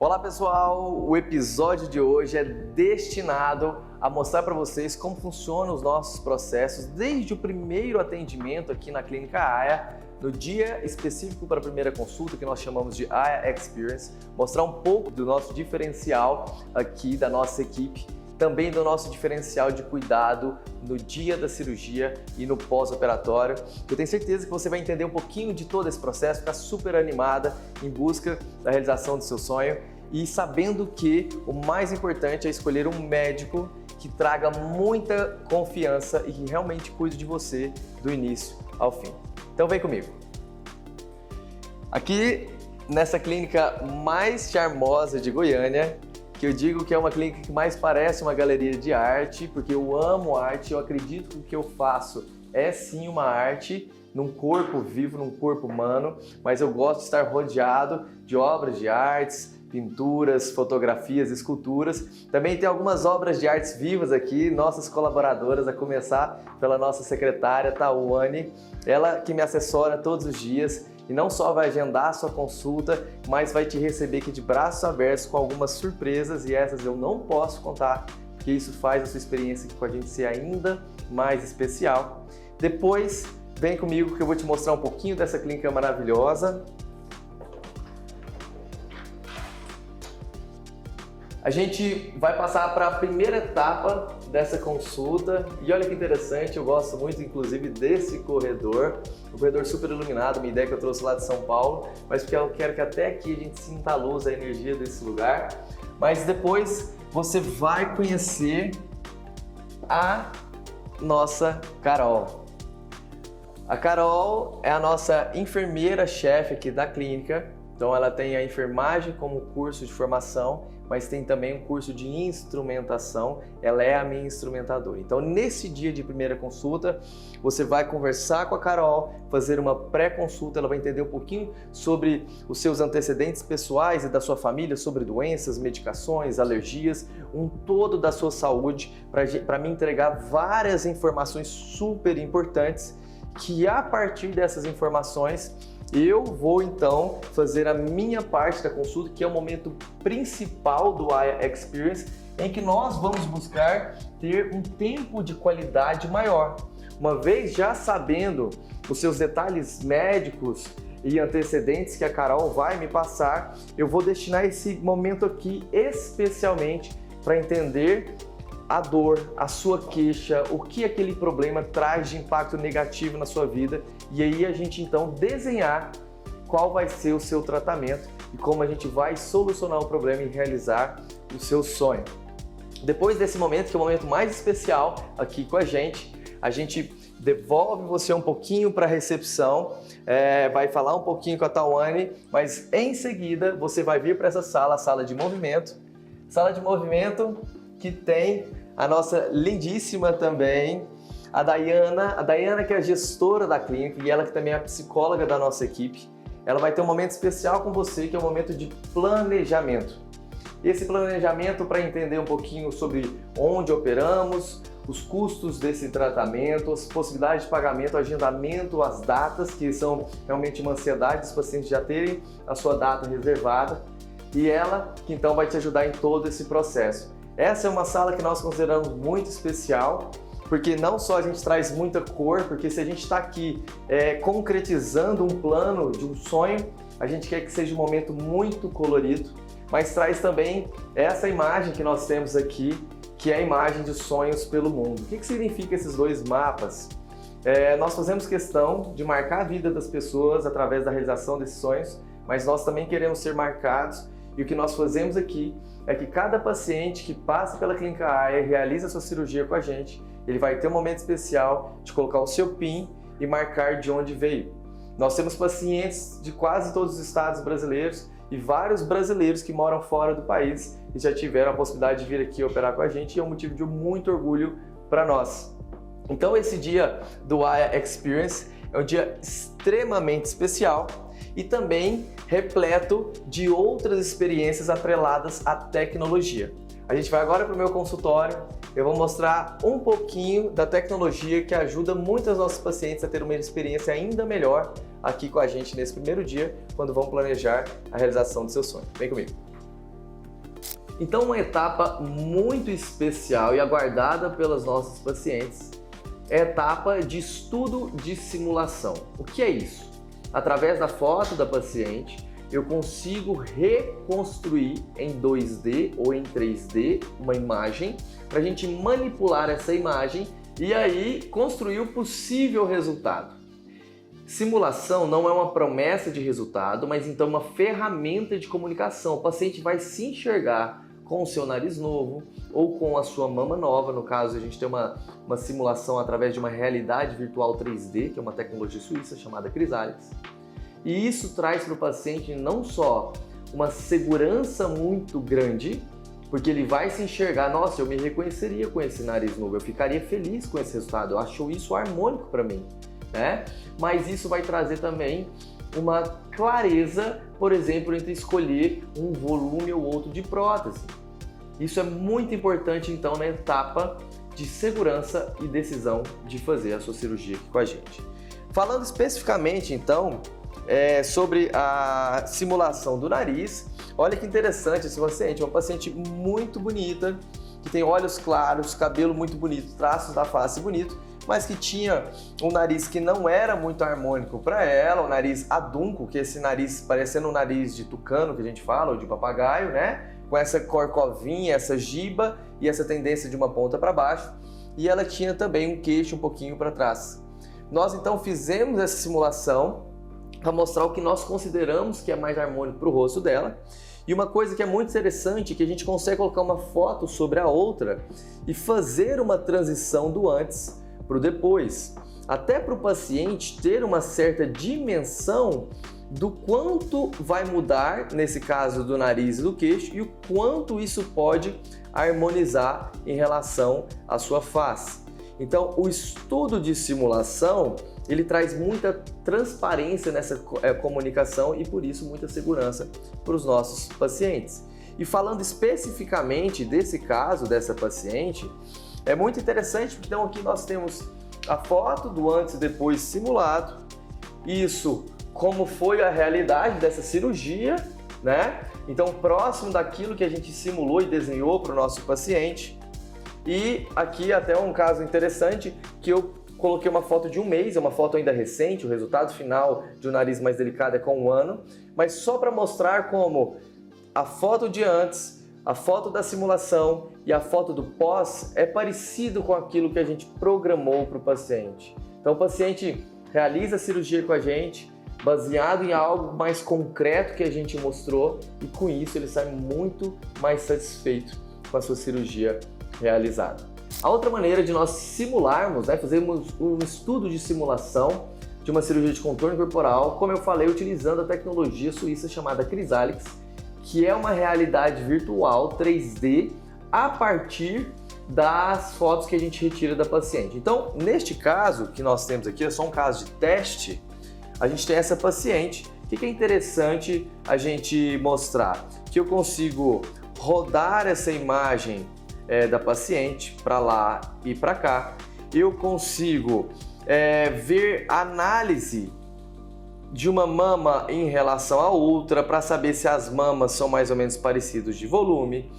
Olá pessoal, o episódio de hoje é destinado a mostrar para vocês como funcionam os nossos processos desde o primeiro atendimento aqui na Clínica AIA, no dia específico para a primeira consulta que nós chamamos de AIA Experience, mostrar um pouco do nosso diferencial aqui da nossa equipe, também do nosso diferencial de cuidado no dia da cirurgia e no pós-operatório. Eu tenho certeza que você vai entender um pouquinho de todo esse processo, ficar super animada em busca da realização do seu sonho e sabendo que o mais importante é escolher um médico que traga muita confiança e que realmente cuide de você do início ao fim. Então vem comigo. Aqui nessa clínica mais charmosa de Goiânia, que eu digo que é uma clínica que mais parece uma galeria de arte, porque eu amo arte, eu acredito que o que eu faço é sim uma arte, num corpo vivo, num corpo humano, mas eu gosto de estar rodeado de obras de artes, pinturas, fotografias, esculturas. Também tem algumas obras de artes vivas aqui, nossas colaboradoras, a começar pela nossa secretária, Tawane, ela que me assessora todos os dias, e não só vai agendar a sua consulta, mas vai te receber aqui de braços abertos com algumas surpresas, e essas eu não posso contar, porque isso faz a sua experiência aqui com a gente ser ainda mais especial. Depois, vem comigo que eu vou te mostrar um pouquinho dessa clínica maravilhosa. A gente vai passar para a primeira etapa dessa consulta e olha que interessante, eu gosto muito inclusive desse corredor, um corredor super iluminado, uma ideia que eu trouxe lá de São Paulo, mas porque eu quero que até aqui a gente sinta a luz, a energia desse lugar. Mas depois você vai conhecer a nossa Carol. A Carol é a nossa enfermeira-chefe aqui da clínica, então ela tem a enfermagem como curso de formação, mas tem também um curso de instrumentação, ela é a minha instrumentadora. Então nesse dia de primeira consulta, você vai conversar com a Carol, fazer uma pré-consulta, ela vai entender um pouquinho sobre os seus antecedentes pessoais e da sua família, sobre doenças, medicações, alergias, um todo da sua saúde, para me entregar várias informações super importantes, que a partir dessas informações, eu vou então fazer a minha parte da consulta, que é o momento principal do AIA Experience, em que nós vamos buscar ter um tempo de qualidade maior. Uma vez já sabendo os seus detalhes médicos e antecedentes que a Carol vai me passar, eu vou destinar esse momento aqui especialmente para entender a dor, a sua queixa, o que aquele problema traz de impacto negativo na sua vida, e aí a gente então desenhar qual vai ser o seu tratamento e como a gente vai solucionar o problema e realizar o seu sonho. Depois desse momento, que é o momento mais especial aqui com a gente devolve você um pouquinho para a recepção, vai falar um pouquinho com a Tawane, mas em seguida você vai vir para essa sala, a sala de movimento que tem a nossa lindíssima também, a Dayana que é a gestora da clínica e ela que também é a psicóloga da nossa equipe. Ela vai ter um momento especial com você, que é um momento de planejamento. Esse planejamento para entender um pouquinho sobre onde operamos, os custos desse tratamento, as possibilidades de pagamento, agendamento, as datas, que são realmente uma ansiedade dos pacientes já terem a sua data reservada. E ela que então vai te ajudar em todo esse processo. Essa é uma sala que nós consideramos muito especial, porque não só a gente traz muita cor, porque se a gente está aqui concretizando um plano de um sonho, a gente quer que seja um momento muito colorido, mas traz também essa imagem que nós temos aqui, que é a imagem de sonhos pelo mundo. O que significa esses dois mapas? Nós fazemos questão de marcar a vida das pessoas através da realização desses sonhos, mas nós também queremos ser marcados. E o que nós fazemos aqui é que cada paciente que passa pela Clínica AIA e realiza a sua cirurgia com a gente, ele vai ter um momento especial de colocar o seu PIN e marcar de onde veio. Nós temos pacientes de quase todos os estados brasileiros e vários brasileiros que moram fora do país e já tiveram a possibilidade de vir aqui operar com a gente, e é um motivo de muito orgulho para nós. Então esse dia do AIA Experience é um dia extremamente especial e também repleto de outras experiências atreladas à tecnologia. A gente vai agora para o meu consultório, eu vou mostrar um pouquinho da tecnologia que ajuda muitos dos nossos pacientes a ter uma experiência ainda melhor aqui com a gente nesse primeiro dia, quando vão planejar a realização do seu sonho. Vem comigo! Então, uma etapa muito especial e aguardada pelas nossas pacientes é a etapa de estudo de simulação. O que é isso? Através da foto da paciente, eu consigo reconstruir em 2D ou em 3D uma imagem para a gente manipular essa imagem e aí construir o possível resultado. Simulação não é uma promessa de resultado, mas então uma ferramenta de comunicação. O paciente vai se enxergar com o seu nariz novo ou com a sua mama nova. No caso, a gente tem uma simulação através de uma realidade virtual 3D, que é uma tecnologia suíça chamada Chrysalix. E isso traz para o paciente não só uma segurança muito grande, porque ele vai se enxergar, nossa, eu me reconheceria com esse nariz novo, eu ficaria feliz com esse resultado, eu acho isso harmônico para mim, né? Mas isso vai trazer também uma clareza, por exemplo, entre escolher um volume ou outro de prótese. Isso é muito importante, então, na etapa de segurança e decisão de fazer a sua cirurgia aqui com a gente. Falando especificamente, então, sobre a simulação do nariz, olha que interessante esse paciente, uma paciente muito bonita, que tem olhos claros, cabelo muito bonito, traços da face bonito, mas que tinha um nariz que não era muito harmônico para ela, um nariz adunco, que é esse nariz parecendo um nariz de tucano que a gente fala, ou de papagaio, né? Com essa corcovinha, essa giba e essa tendência de uma ponta para baixo, e ela tinha também um queixo um pouquinho para trás. Nós então fizemos essa simulação para mostrar o que nós consideramos que é mais harmônico para o rosto dela. E uma coisa que é muito interessante é que a gente consegue colocar uma foto sobre a outra e fazer uma transição do antes para o depois, até para o paciente ter uma certa dimensão do quanto vai mudar, nesse caso do nariz e do queixo, e o quanto isso pode harmonizar em relação à sua face. Então, o estudo de simulação, ele traz muita transparência nessa comunicação e, por isso, muita segurança para os nossos pacientes. E falando especificamente desse caso, dessa paciente, é muito interessante porque então aqui nós temos a foto do antes e depois simulado, isso como foi a realidade dessa cirurgia, né? Então, próximo daquilo que a gente simulou e desenhou para o nosso paciente. E aqui até um caso interessante que eu coloquei uma foto de um mês, é uma foto ainda recente, o resultado final de um nariz mais delicado é com 1 ano, mas só para mostrar como a foto de antes, a foto da simulação e a foto do pós é parecido com aquilo que a gente programou para o paciente. Então o paciente realiza a cirurgia com a gente, baseado em algo mais concreto que a gente mostrou, e com isso ele sai muito mais satisfeito com a sua cirurgia realizada. A outra maneira de nós simularmos, fazermos um estudo de simulação de uma cirurgia de contorno corporal, como eu falei, utilizando a tecnologia suíça chamada Chrysalix, que é uma realidade virtual 3D a partir das fotos que a gente retira da paciente. Então, neste caso que nós temos aqui, é só um caso de teste, a gente tem essa paciente. O que é interessante a gente mostrar? Que eu consigo rodar essa imagem da paciente para lá e para cá. Eu consigo ver a análise de uma mama em relação à outra para saber se as mamas são mais ou menos parecidos de volume.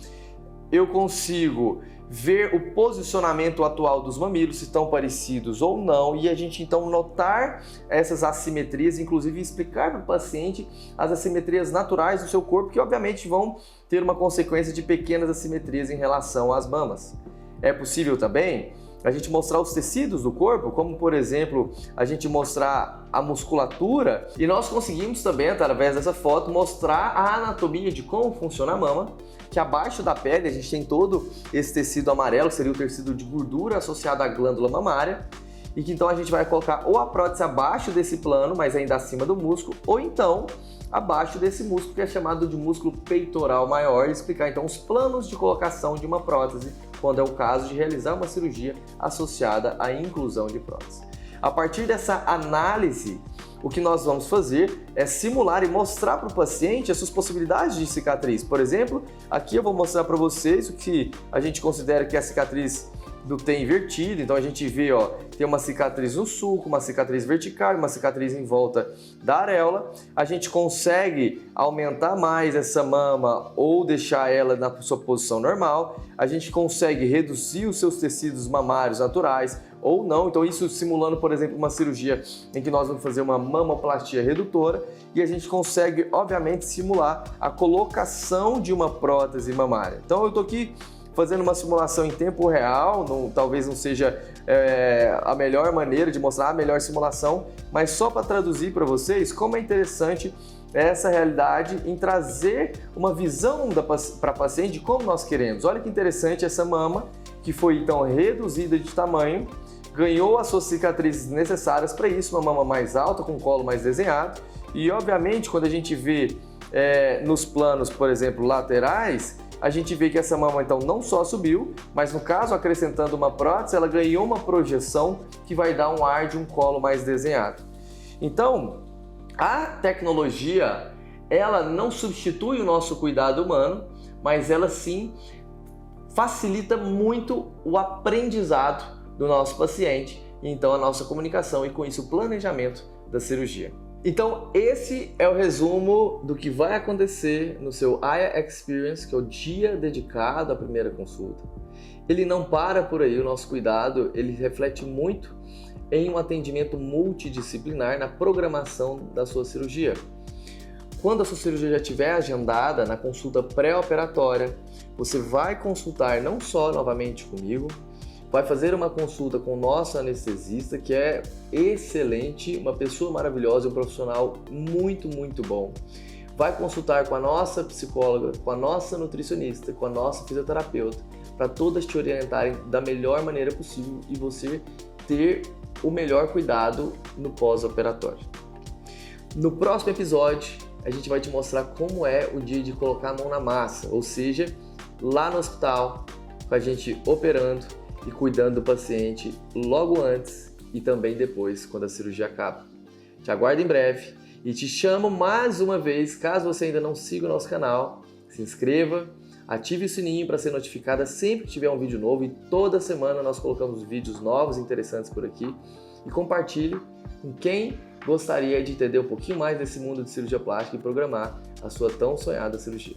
Eu consigo ver o posicionamento atual dos mamilos, se estão parecidos ou não, e a gente então notar essas assimetrias, inclusive explicar para o paciente as assimetrias naturais do seu corpo, que obviamente vão ter uma consequência de pequenas assimetrias em relação às mamas. É possível também a gente mostrar os tecidos do corpo, como por exemplo, a gente mostrar a musculatura, e nós conseguimos também, através dessa foto, mostrar a anatomia de como funciona a mama, que abaixo da pele a gente tem todo esse tecido amarelo, que seria o tecido de gordura associado à glândula mamária, e que então a gente vai colocar ou a prótese abaixo desse plano, mas ainda acima do músculo, ou então abaixo desse músculo que é chamado de músculo peitoral maior, e explicar então os planos de colocação de uma prótese, quando é o caso de realizar uma cirurgia associada à inclusão de prótese. A partir dessa análise, o que nós vamos fazer é simular e mostrar para o paciente as suas possibilidades de cicatriz. Por exemplo, aqui eu vou mostrar para vocês o que a gente considera que é a cicatriz do T invertido, então a gente vê, ó, tem uma cicatriz no sulco, uma cicatriz vertical, uma cicatriz em volta da areola. A gente consegue aumentar mais essa mama ou deixar ela na sua posição normal. A gente consegue reduzir os seus tecidos mamários naturais ou não, então isso simulando, por exemplo, uma cirurgia em que nós vamos fazer uma mamoplastia redutora e a gente consegue, obviamente, simular a colocação de uma prótese mamária. Então eu tô aqui fazendo uma simulação em tempo real, talvez não seja a melhor maneira de mostrar a melhor simulação, mas só para traduzir para vocês como é interessante essa realidade em trazer uma visão para a paciente de como nós queremos. Olha que interessante essa mama, que foi então reduzida de tamanho, ganhou as suas cicatrizes necessárias para isso, uma mama mais alta, com colo mais desenhado, e obviamente quando a gente vê nos planos, por exemplo, laterais, a gente vê que essa mama então não só subiu, mas no caso acrescentando uma prótese, ela ganhou uma projeção que vai dar um ar de um colo mais desenhado. Então, a tecnologia, ela não substitui o nosso cuidado humano, mas ela sim facilita muito o aprendizado do nosso paciente e então a nossa comunicação e com isso o planejamento da cirurgia. Então esse é o resumo do que vai acontecer no seu AIA Experience, que é o dia dedicado à primeira consulta. Ele não para por aí, o nosso cuidado, ele reflete muito em um atendimento multidisciplinar na programação da sua cirurgia. Quando a sua cirurgia já estiver agendada, na consulta pré-operatória, você vai consultar não só novamente comigo, vai fazer uma consulta com o nosso anestesista, que é excelente, uma pessoa maravilhosa, um profissional muito bom. Vai consultar com a nossa psicóloga, com a nossa nutricionista, com a nossa fisioterapeuta, para todas te orientarem da melhor maneira possível e você ter o melhor cuidado no pós-operatório. No próximo episódio, a gente vai te mostrar como é o dia de colocar a mão na massa, ou seja, lá no hospital, com a gente operando e cuidando do paciente logo antes e também depois, quando a cirurgia acaba. Te aguardo em breve e te chamo mais uma vez, caso você ainda não siga o nosso canal, se inscreva, ative o sininho para ser notificada sempre que tiver um vídeo novo e toda semana nós colocamos vídeos novos e interessantes por aqui e compartilhe com quem gostaria de entender um pouquinho mais desse mundo de cirurgia plástica e programar a sua tão sonhada cirurgia.